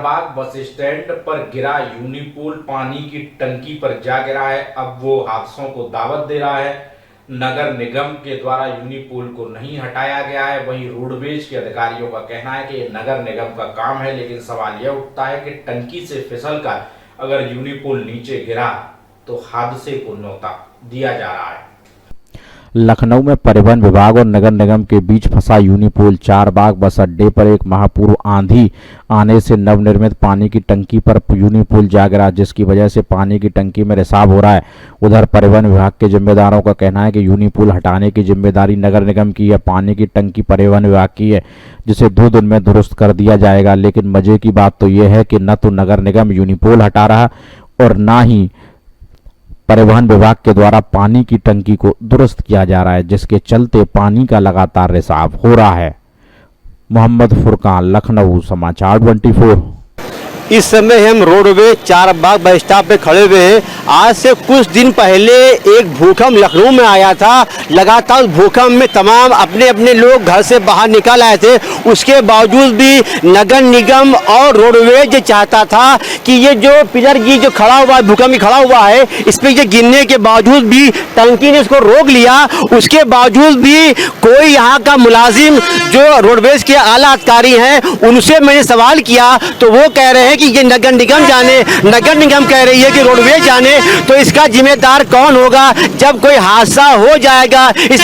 बाग bus stand पर गिरा यूनिपूल पानी की टंकी पर जा गिरा है। अब वो हादसों को दावत दे रहा है। नगर निगम के द्वारा यूनिपूल को नहीं हटाया गया है। वहीं रोडवेज के अधिकारियों का कहना है कि ये नगर निगम का काम है, लेकिन सवाल यह उठता है कि टंकी से फिसलकर अगर यूनिपूल नीचे गिरा तो हादसे को न्योता दिया जा रहा है। लखनऊ में परिवहन विभाग और नगर निगम के बीच फंसा यूनिपूल। चारबाग बस अड्डे पर एक माह पूर्व आंधी आने से नवनिर्मित पानी की टंकी पर यूनिपूल जा गिरा, जिसकी वजह से पानी की टंकी में रिसाव हो रहा है। उधर परिवहन विभाग के जिम्मेदारों का कहना है कि यूनिपूल हटाने की जिम्मेदारी नगर निगम की है। पानी की टंकी परिवहन विभाग की है, जिसे 2 दिन में दुरुस्त कर दिया जाएगा। लेकिन मजे की बात तो यह है कि न तो नगर निगम यूनिपूल हटा रहा और न ही परिवहन विभाग के द्वारा पानी की टंकी को दुरुस्त किया जा रहा है, जिसके चलते पानी का लगातार रिसाव हो रहा है। मोहम्मद फुरकान, लखनऊ, समाचार 24। इस समय हम रोडवेज चारबाग बस स्टॉप पे खड़े हुए हैं। आज से कुछ दिन पहले एक भूकंप लखनऊ में आया था। लगातार भूकंप में तमाम अपने अपने लोग घर से बाहर निकल आए थे। उसके बावजूद भी नगर निगम और रोडवेज चाहता था कि ये जो पिलर की जो खड़ा हुआ है, भूकंप खड़ा हुआ है, इस पर ये गिरने के बावजूद भी टंकी ने इसको रोक लिया। उसके बावजूद भी कोई यहाँ का मुलाजिम जो रोडवेज के आला अधिकारी हैं, उनसे मैंने सवाल किया तो वो कह रहे हैं कि ये नगर निगम जाने। नगर निगम कह रही है कि रोडवेज जाने। तो इसका जिम्मेदार कौन होगा जब कोई हादसा हो जाएगा इस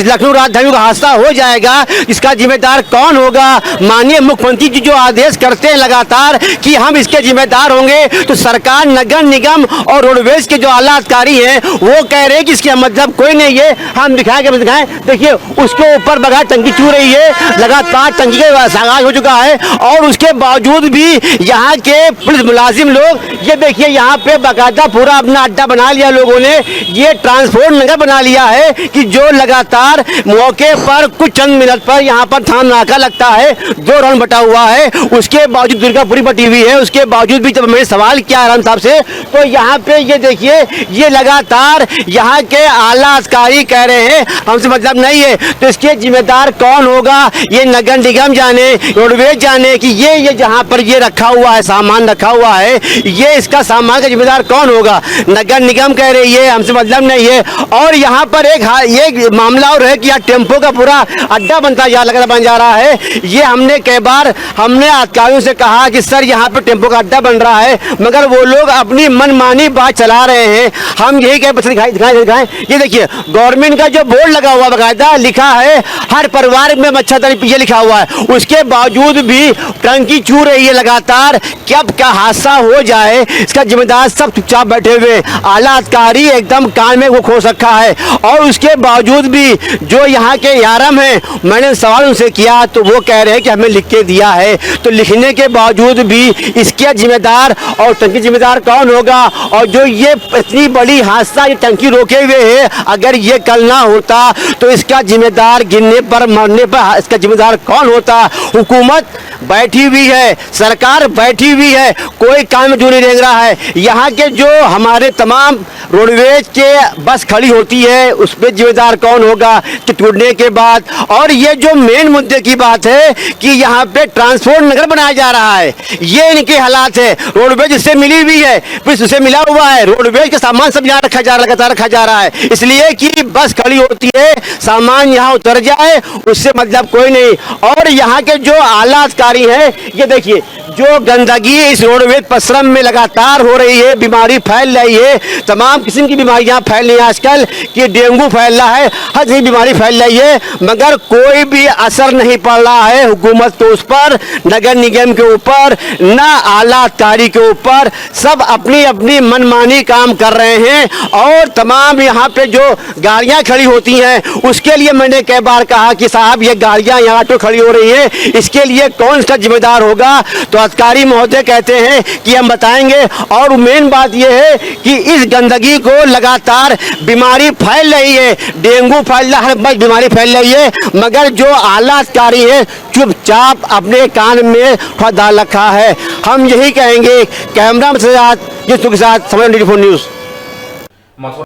लखनऊ राजधानी का हादसा हो जाएगा, इसका जिम्मेदार कौन होगा? माननीय मुख्यमंत्री जी जो आदेश करते हैं लगातार कि हम इसके जिम्मेदार होंगे, तो सरकार, नगर निगम और रोडवेज के जो आला अधिकारी हैं वो कह रहे हैं कि इसका मतलब कोई नहीं है। हम दिखाएं। देखिए उसके ऊपर बगैर टंकी चू रही है, लगातार टंकी का आगाज हो चुका है। और उसके बावजूद भी यहाँ के पुलिस मुलाजिम लोग, ये देखिए यहाँ पे बाकायदा पूरा अपना अड्डा बना लिया लोगों ने। ये ट्रांसपोर्ट नगर बना लिया है कि जो लगातार मौके पर कुछ चंद मिनट पर यहाँ पर थाम नाका लगता है, 2 राउंड बटा हुआ है। उसके बावजूद दुर्गापुरी बटी हुई है। उसके बावजूद भी जब मैंने सवाल किया आराम साहब से, तो यहाँ पे ये देखिए ये लगातार यहाँ के आला अधिकारी कह रहे हैं हमसे मतलब नहीं है। तो इसके जिम्मेदार कौन होगा? ये नगर निगम जाने, रोडवेज जाने कि ये जहाँ पर ये रखा हुआ है, सामान रखा हुआ है, ये इसका सामान का जिम्मेदार कौन होगा? नगर निगम कह रही है हमसे मतलब नहीं है। और यहाँ पर एक मामला और है कि यहाँ टेम्पो का पूरा अड्डा बन जा रहा है। ये हमने कई बार अधिकारियों से कहा कि सर यहाँ पर टेम्पो का अड्डा बन रहा है, मगर वो लोग अपनी मनमानी बात चला रहे हैं। हम यही दिखाएं। ये देखिए गवर्नमेंट का जो बोर्ड लगा हुआ बाकायदा लिखा है हर परिवार में मच्छरदानी, ये लिखा हुआ है। उसके बावजूद भी टंकी चू रही है लगातार। कब क्या हादसा हो जाए इसका जिम्मेदार सब चुपचाप बैठे हुए। आला अधिकारी एकदम कान में वो खोस रखा है। और उसके बावजूद भी जो यहाँ के यारम हैं, मैंने सवाल उनसे किया तो वो कह रहे हैं कि हमें लिख के दिया है। तो लिखने के बावजूद भी इसके जिम्मेदार और टंकी जिम्मेदार कौन होगा? और जो ये इतनी बड़ी हादसा ये टंकी रोके हुए है, अगर ये कल ना होता तो इसका जिम्मेदार गिरने पर मरने पर इसका जिम्मेदार कौन होता? हुकूमत बैठी हुई है, सरकार बैठी हुई है, कोई काम में जो नहीं रेंग रहा है। यहाँ के जो हमारे तमाम रोडवेज के बस खड़ी होती है, उस पर जिम्मेदार कौन होगा कि टूटने के बाद? और ये जो मेन मुद्दे की बात है कि यहाँ पे ट्रांसपोर्ट नगर बनाया जा रहा है, ये इनके हालात है। रोडवेज इससे मिली हुई है, पुलिस उससे मिला हुआ है। रोडवेज का सामान सब यहाँ लगातार रखा जा रहा है, इसलिए कि बस खड़ी होती है, सामान यहाँ उतर जाए, उससे मतलब कोई नहीं। और यहाँ के जो आला अधिकारी हैं, ये देखिए जो गंदगी इस रोडवेज परिश्रम में लगातार हो रही है, बीमारी फैल रही है, तमाम किस्म की बीमारियां फैल रही हैं आजकल, कि डेंगू फैल रहा है, हर चीज बीमारी फैल रही है, मगर कोई भी असर नहीं पड़ रहा है हुकूमत के उस पर, नगर निगम के ऊपर, ना आला अधिकारी के ऊपर। सब अपनी अपनी मनमानी काम कर रहे हैं। और तमाम यहाँ पे जो गाड़ियां खड़ी होती हैं, उसके लिए मैंने कई बार कहा कि साहब ये गाड़ियां यहाँ ऑटो खड़ी हो रही है, इसके लिए कौन सा जिम्मेदार होगा? तो अधिकारी महोदय कहते हैं कि हम बताएंगे। और मेन बात यह है कि इस गंदगी को लगातार बीमारी फैल रही है, डेंगू फैल रहा है, हर बस बीमारी फैल रही है, मगर जो आला अधिकारी है चुपचाप अपने कान में थोड़ा डाल रखा है। हम यही कहेंगे। कैमरा के साथ समय 24 न्यूज़।